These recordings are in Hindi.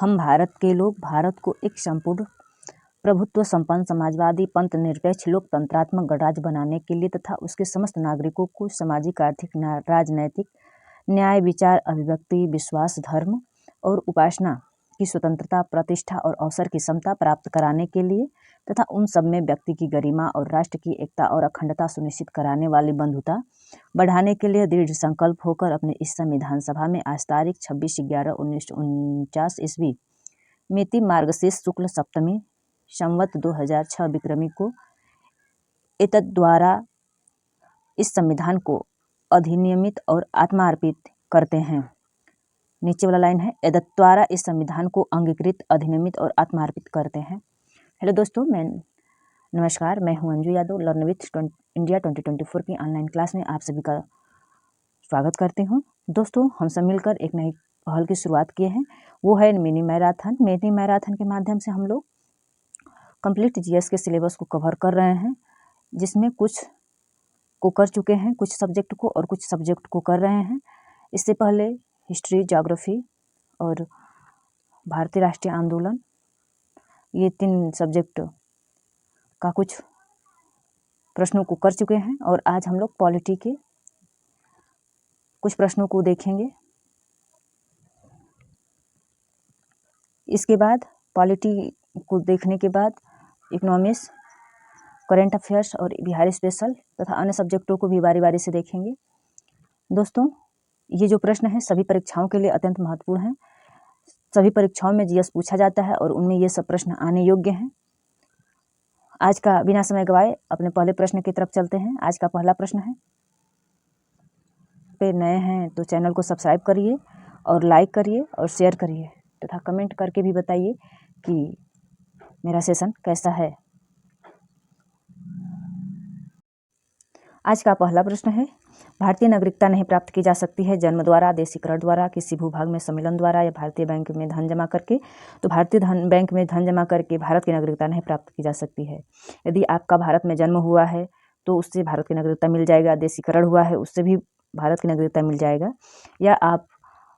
हम भारत के लोग भारत को एक संपूर्ण प्रभुत्व संपन्न समाजवादी पंथ निरपेक्ष लोकतंत्रात्मक गणराज्य बनाने के लिए तथा उसके समस्त नागरिकों को सामाजिक आर्थिक राजनैतिक न्याय विचार अभिव्यक्ति विश्वास धर्म और उपासना की स्वतंत्रता प्रतिष्ठा और अवसर की समता प्राप्त कराने के लिए तथा उन सब में व्यक्ति की गरिमा और राष्ट्र की एकता और अखंडता सुनिश्चित कराने वाली बंधुता बढ़ाने के लिए दृढ़ संकल्प होकर अपने इस संविधान सभा में आज तारीख 26/11/1949 ईस्वी मिति मार्गशीर्ष शुक्ल सप्तमी संवत 2006 विक्रमी को एतद्द्वारा इस संविधान को अधिनियमित और आत्मार्पित करते हैं। नीचे वाला लाइन है, एतद्द्वारा इस संविधान को अंगीकृत अधिनियमित और आत्मार्पित करते हैं। हेलो दोस्तों, नमस्कार, मैं हूं Anju Yadav. Learn with India 2024 की ऑनलाइन क्लास में आप सभी का स्वागत करती हूं। दोस्तों, हम सब मिलकर एक नई पहल की शुरुआत किए हैं, वो है मिनी मैराथन। मिनी मैराथन के माध्यम से हम लोग कंप्लीट जीएस के सिलेबस को कवर कर रहे हैं, जिसमें कुछ को कर चुके हैं, कुछ सब्जेक्ट को, और कुछ सब्जेक्ट को कर रहे हैं। इससे पहले हिस्ट्री, ज्योग्राफी और भारतीय राष्ट्रीय आंदोलन, ये 3 सब्जेक्ट का कुछ प्रश्नों को कर चुके हैं और आज हम लोग पॉलिटी के कुछ प्रश्नों को देखेंगे। इसके बाद पॉलिटी को देखने के बाद इकोनॉमिक्स, करंट अफेयर्स और बिहारी स्पेशल तथा अन्य सब्जेक्टों को भी बारी बारी से देखेंगे। दोस्तों, ये जो प्रश्न है सभी परीक्षाओं के लिए अत्यंत महत्वपूर्ण है। सभी परीक्षाओं में जीएस पूछा जाता है और उनमें ये सब प्रश्न आने योग्य हैं। आज का बिना समय गवाए अपने पहले प्रश्न की तरफ चलते हैं। आज का पहला प्रश्न है, पे नए हैं तो चैनल को सब्सक्राइब करिए और लाइक करिए और शेयर करिए तथा कमेंट करके भी बताइए कि मेरा सेशन कैसा है। आज का पहला प्रश्न है, भारतीय नागरिकता नहीं प्राप्त की जा सकती है जन्म द्वारा, देशीकरण द्वारा, किसी भूभाग में सम्मिलन द्वारा या भारतीय बैंक में धन जमा करके। तो भारतीय बैंक में धन जमा करके भारत की नागरिकता नहीं प्राप्त की जा सकती है। यदि आपका भारत में जन्म हुआ है तो उससे भारत की नागरिकता मिल जाएगा, देशीकरण हुआ है उससे भी भारत की नागरिकता मिल जाएगा, या आप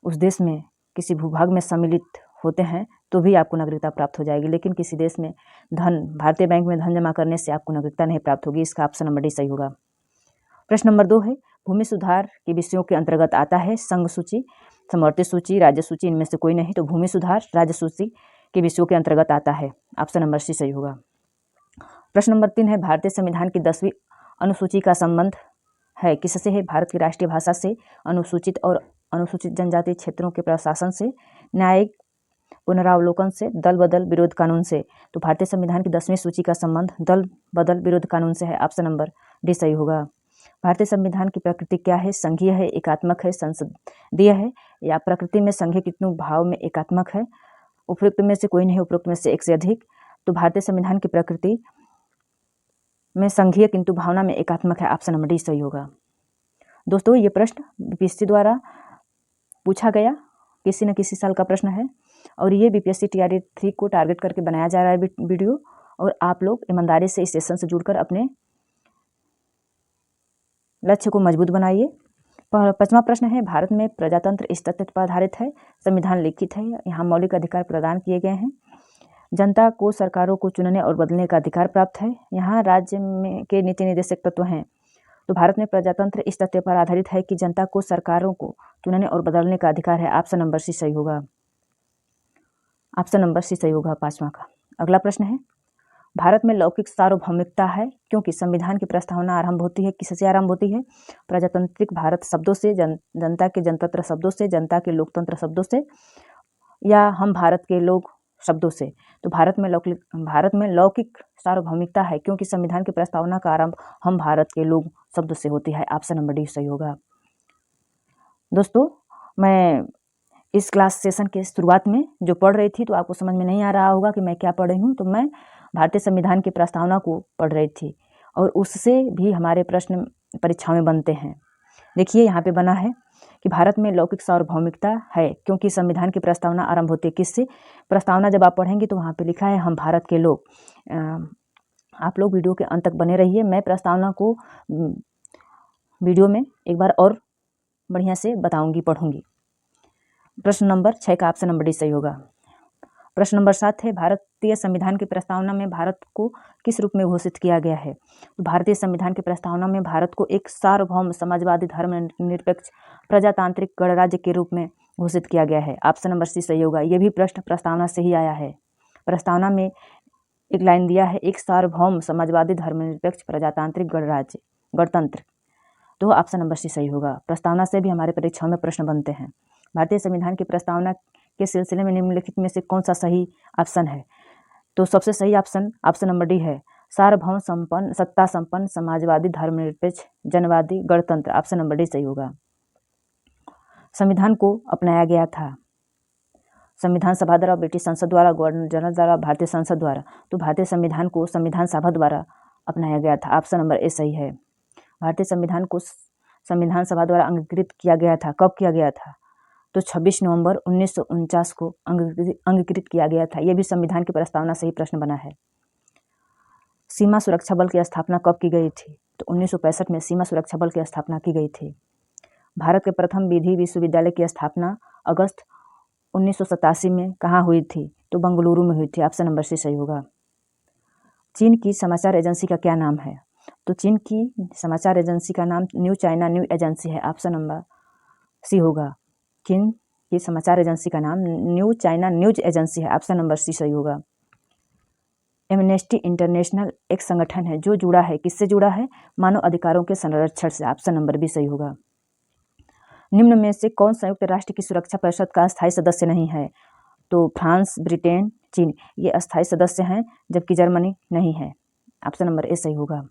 उस देश में किसी भूभाग में सम्मिलित होते हैं तो भी आपको नागरिकता प्राप्त हो जाएगी। लेकिन किसी देश में भारतीय बैंक में धन जमा करने से आपको नागरिकता नहीं प्राप्त होगी। इसका ऑप्शन नंबर डी सही होगा। प्रश्न नंबर 2 है, भूमि सुधार के विषयों के अंतर्गत आता है संघ सूची, समवर्ती सूची, राज्य सूची, इनमें से कोई नहीं। तो भूमि सुधार राज्य सूची के विषयों के अंतर्गत आता है। ऑप्शन नंबर सी सही होगा। प्रश्न नंबर 3 है, भारतीय संविधान की 10वीं अनुसूची का संबंध है किससे है? भारत की राष्ट्रीय भाषा से, अनुसूचित और अनुसूचित जनजाति क्षेत्रों के प्रशासन से, न्यायिक पुनरावलोकन से, दल बदल विरोध कानून से। तो भारतीय संविधान की 10वीं सूची का संबंध दल बदल विरोध कानून से है। ऑप्शन नंबर डी सही होगा। भारतीय संविधान की प्रकृति क्या है? संघीय है, एकात्मक है, संसदीय है, या प्रकृति में संघीय किंतु भाव में एकात्मक है? उपयुक्त में से कोई नहीं, उपयुक्त में से एक से अधिक। तो भारतीय संविधान की प्रकृति में संघीय किंतु भावना में एकात्मक है। ऑप्शन नंबर डी सही होगा। दोस्तों, ये प्रश्न बीपीएससी द्वारा पूछा गया किसी न किसी साल का प्रश्न है और ये बीपीएससी टीआरई 3 को टारगेट करके बनाया जा रहा है वीडियो, और आप लोग ईमानदारी से इस सेशन से जुड़कर अपने लक्ष्य को मजबूत बनाइए। 5वां प्रश्न है, भारत में प्रजातंत्र इस तथ्य पर आधारित है, संविधान लिखित है, यहाँ मौलिक अधिकार प्रदान किए गए हैं, जनता को सरकारों को चुनने और बदलने का अधिकार प्राप्त है, यहाँ राज्य में के नीति निर्देशक तत्व हैं। तो भारत में प्रजातंत्र इस तथ्य पर आधारित है कि जनता को सरकारों को चुनने और बदलने का अधिकार है। ऑप्शन नंबर सी सही होगा। ऑप्शन नंबर सी सही होगा 5वां का। अगला प्रश्न है, भारत में लौकिक सार्वभौमिकता है क्योंकि संविधान की प्रस्तावना आरंभ होती है किससे आरंभ होती है? प्रजातांत्रिक भारत शब्दों से, जनता के जनतंत्र शब्दों से, जनता के लोकतंत्र शब्दों से, या हम भारत के लोग शब्दों से। तो भारत में लौकिक सार्वभौमिकता है क्योंकि संविधान की प्रस्तावना का आरंभ हम भारत के लोग शब्द से होती है। ऑप्शन नंबर डी सही होगा। दोस्तों, मैं इस क्लास सेशन के शुरुआत में जो पढ़ रही थी तो आपको समझ में नहीं आ रहा होगा कि मैं क्या पढ़ रही हूँ। तो मैं भारतीय संविधान की प्रस्तावना को पढ़ रही थी और उससे भी हमारे प्रश्न परीक्षाओं में बनते हैं। देखिए, यहाँ पे बना है कि भारत में लौकिक सार्वभौमिकता है क्योंकि संविधान की प्रस्तावना आरंभ होती है किससे? प्रस्तावना जब आप पढ़ेंगे तो वहाँ पे लिखा है हम भारत के लोग। आप लोग वीडियो के अंत तक बने रहिए, मैं प्रस्तावना को वीडियो में एक बार और बढ़िया से बताऊंगी, पढ़ूंगी। प्रश्न नंबर 6 का ऑप्शन नंबर डी सही होगा। प्रश्न नंबर 7 है, भारतीय संविधान की प्रस्तावना में भारत को किस रूप में घोषित किया गया है? तो भारतीय संविधान की प्रस्तावना में भारत को एक सार्वभौम समाजवादी धर्मनिरपेक्ष प्रजातांत्रिक गणराज्य के रूप में घोषित किया गया है। ऑप्शन नंबर सी सही होगा। ये भी प्रश्न प्रस्तावना से ही आया है। प्रस्तावना में एक लाइन दिया है, एक सार्वभौम समाजवादी धर्मनिरपेक्ष प्रजातांत्रिक गणराज्य, गणतंत्र। तो ऑप्शन नंबर सी सही होगा। प्रस्तावना से भी हमारे परीक्षाओं में प्रश्न बनते हैं। भारतीय संविधान की प्रस्तावना के सिलसिले में निम्नलिखित में से कौन सा सही ऑप्शन है? तो सबसे सही ऑप्शन नंबर डी है, सार्वभौम संपन्न सत्ता संपन्न समाजवादी धर्मनिरपेक्ष जनवादी गणतंत्र। ऑप्शन नंबर डी सही होगा। संविधान को अपनाया गया था संविधान सभा द्वारा, ब्रिटिश संसद द्वारा, गवर्नर जनरल द्वारा, भारतीय संसद द्वारा। तो भारतीय संविधान को संविधान सभा द्वारा अपनाया गया था। ऑप्शन नंबर ए सही है। भारतीय संविधान को संविधान सभा द्वारा अंगीकृत किया गया था। कब किया गया था? तो 26 नवंबर 1949 को अंगीकृत किया गया था। यह भी संविधान की प्रस्तावना से ही प्रश्न बना है। सीमा सुरक्षा बल की स्थापना कब की गई थी? तो 1965 में सीमा सुरक्षा बल की स्थापना की गई थी। भारत के प्रथम विधि विश्वविद्यालय की स्थापना अगस्त 1987 में कहाँ हुई थी? तो बेंगलुरु में हुई थी। ऑप्शन नंबर सी सही होगा। चीन की समाचार एजेंसी का क्या नाम है? तो चीन की समाचार एजेंसी का नाम न्यू चाइना न्यूज एजेंसी है। ऑप्शन नंबर सी होगा। चीन की समाचार एजेंसी का नाम न्यू चाइना न्यूज एजेंसी है। ऑप्शन नंबर सी सही होगा। एमनेस्टी इंटरनेशनल एक संगठन है जो जुड़ा है, किससे जुड़ा है? मानव अधिकारों के संरक्षण से। ऑप्शन नंबर बी सही होगा। निम्न में से कौन संयुक्त राष्ट्र की सुरक्षा परिषद का स्थायी सदस्य नहीं है? तो फ्रांस, ब्रिटेन, चीन ये अस्थायी सदस्य हैं, जबकि जर्मनी नहीं है। ऑप्शन नंबर ए सही होगा।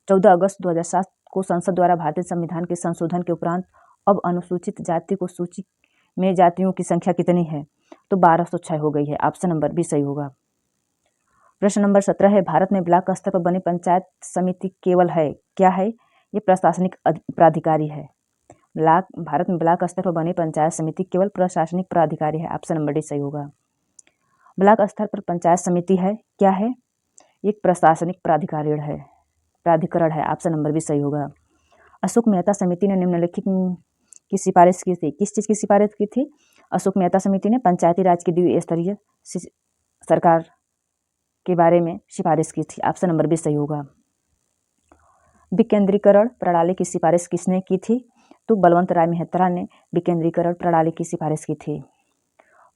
14 अगस्त 2007 को संसद द्वारा भारतीय संविधान के संशोधन के उपरांत अब अनुसूचित जाति को सूची में जातियों की संख्या कितनी है? तो 1206 हो गई है। ऑप्शन नंबर बी सही होगा। प्रश्न नंबर 17 है, भारत में ब्लॉक स्तर पर बनी पंचायत समिति केवल है, क्या है? ये प्रशासनिक प्राधिकारी है। भारत में ब्लॉक स्तर पर बनी पंचायत समिति केवल प्रशासनिक प्राधिकारी है। ऑप्शन नंबर डी सही होगा। ब्लॉक स्तर पर पंचायत समिति है, क्या है? एक प्रशासनिक प्राधिकरण है। ऑप्शन नंबर भी सही होगा। अशोक मेहता समिति ने निम्नलिखित की सिफारिश की थी। किस चीज़ की सिफारिश की थी? अशोक मेहता समिति ने पंचायती राज की द्विस्तरीय सरकार के बारे में सिफारिश की थी। ऑप्शन नंबर भी सही होगा। विकेंद्रीकरण प्रणाली की सिफारिश किसने की थी? तो बलवंत राय मेहता ने विकेंद्रीकरण प्रणाली की सिफारिश की थी।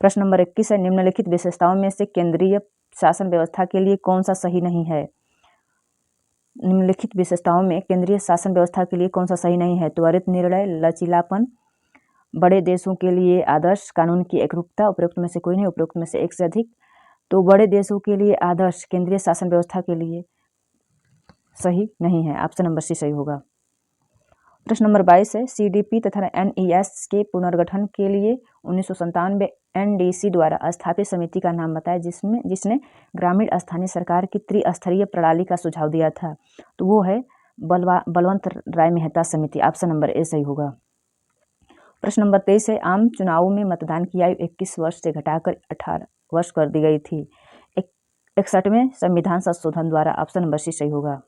प्रश्न नंबर 21 है, निम्नलिखित विशेषताओं में से केंद्रीय शासन व्यवस्था के लिए कौन सा सही नहीं है? निम्नलिखित विशेषताओं में केंद्रीय शासन व्यवस्था के लिए कौन सा सही नहीं है? त्वरित निर्णय, लचीलापन, बड़े देशों के लिए आदर्श, कानून की एकरूपता, उपरोक्त में से कोई नहीं, उपरोक्त में से एक से अधिक। तो बड़े देशों के लिए आदर्श केंद्रीय शासन व्यवस्था के लिए सही नहीं है। ऑप्शन नंबर सी सही होगा। प्रश्न नंबर 22 है, सीडीपी तथा एनईएस के पुनर्गठन के लिए 1997 एनडीसी द्वारा स्थापित समिति का नाम बताएं जिसने ग्रामीण स्थानीय सरकार की त्रिस्तरीय प्रणाली का सुझाव दिया था। तो वो है बलवंत राय मेहता समिति। ऑप्शन नंबर ए सही होगा। प्रश्न नंबर 23 है, आम चुनावों में मतदान की आयु 21 वर्ष से घटाकर 18 वर्ष कर दी गई थी 61वें संविधान संशोधन द्वारा। ऑप्शन नंबर सी सही होगा।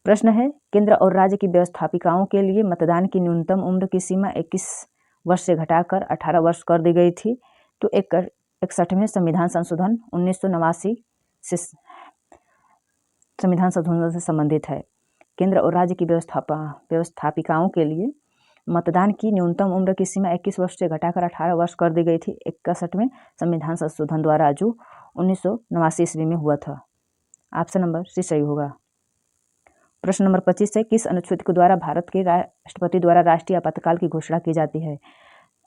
प्रश्न है, केंद्र और राज्य की व्यवस्थापिकाओं के लिए मतदान की न्यूनतम उम्र की सीमा 21 वर्ष से घटाकर 18 वर्ष कर दी गई थी। तो 61वें संविधान संशोधन 1989 से संविधान संशोधन से संबंधित है। केंद्र और राज्य की व्यवस्थापिकाओं के लिए मतदान की न्यूनतम उम्र की सीमा 21 वर्ष से घटाकर 18 वर्ष कर दी गई थी 61वें संविधान संशोधन द्वारा, जो 1989 ईस्वी में हुआ था। ऑप्शन नंबर सी सही होगा। प्रश्न नंबर 25 है, किस अनुच्छेद के द्वारा भारत के राष्ट्रपति द्वारा राष्ट्रीय आपातकाल की घोषणा की जाती है?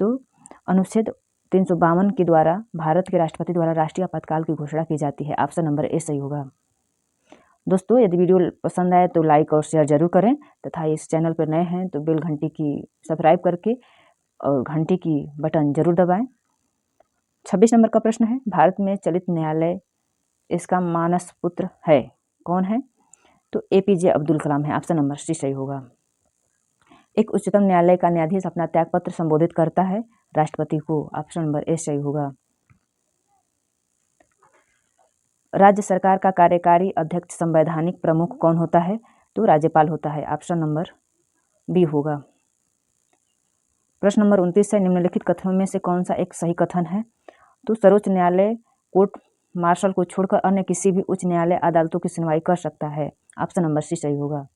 तो अनुच्छेद 352 के द्वारा भारत के राष्ट्रपति द्वारा राष्ट्रीय आपातकाल की घोषणा की जाती है। ऑप्शन नंबर ए सही होगा। दोस्तों, यदि वीडियो पसंद आए तो लाइक और शेयर जरूर करें तथा इस चैनल पर नए हैं तो बेल घंटी की सब्सक्राइब करके और घंटी की बटन जरूर दबाएं। 26 नंबर का प्रश्न है, भारत में चलित न्यायालय इसका मानस पुत्र है, कौन है? तो एपीजे अब्दुल कलाम है। ऑप्शन नंबर सी सही होगा। एक उच्चतम न्यायालय का न्यायाधीश अपना त्यागपत्र संबोधित करता है राष्ट्रपति को। ऑप्शन नंबर ए सही होगा। राज्य सरकार का कार्यकारी अध्यक्ष संवैधानिक प्रमुख कौन होता है? तो राज्यपाल होता है। ऑप्शन नंबर बी होगा। प्रश्न नंबर 29 है, निम्नलिखित कथनों में से कौन सा एक सही कथन है? तो सर्वोच्च न्यायालय कोर्ट मार्शल को छोड़कर अन्य किसी भी उच्च न्यायालय अदालतों की सुनवाई कर सकता है। ऑप्शन नंबर सी सही होगा।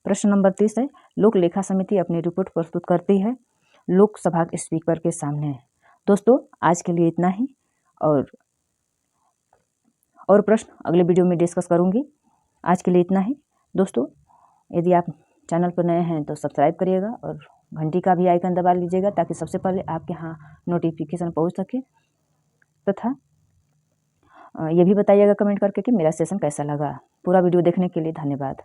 प्रश्न नंबर 30 है, लोक लेखा समिति अपनी रिपोर्ट प्रस्तुत करती है लोकसभा के स्पीकर के सामने। दोस्तों आज के लिए इतना ही, और प्रश्न अगले वीडियो में डिस्कस करूंगी। आज के लिए इतना ही दोस्तों। यदि आप चैनल पर नए हैं तो सब्सक्राइब करिएगा और घंटी का भी आइकन दबा लीजिएगा ताकि सबसे पहले आपके यहाँ नोटिफिकेशन पहुँच सके। तथा ये भी बताइएगा कमेंट करके कि मेरा सेशन कैसा लगा। पूरा वीडियो देखने के लिए धन्यवाद।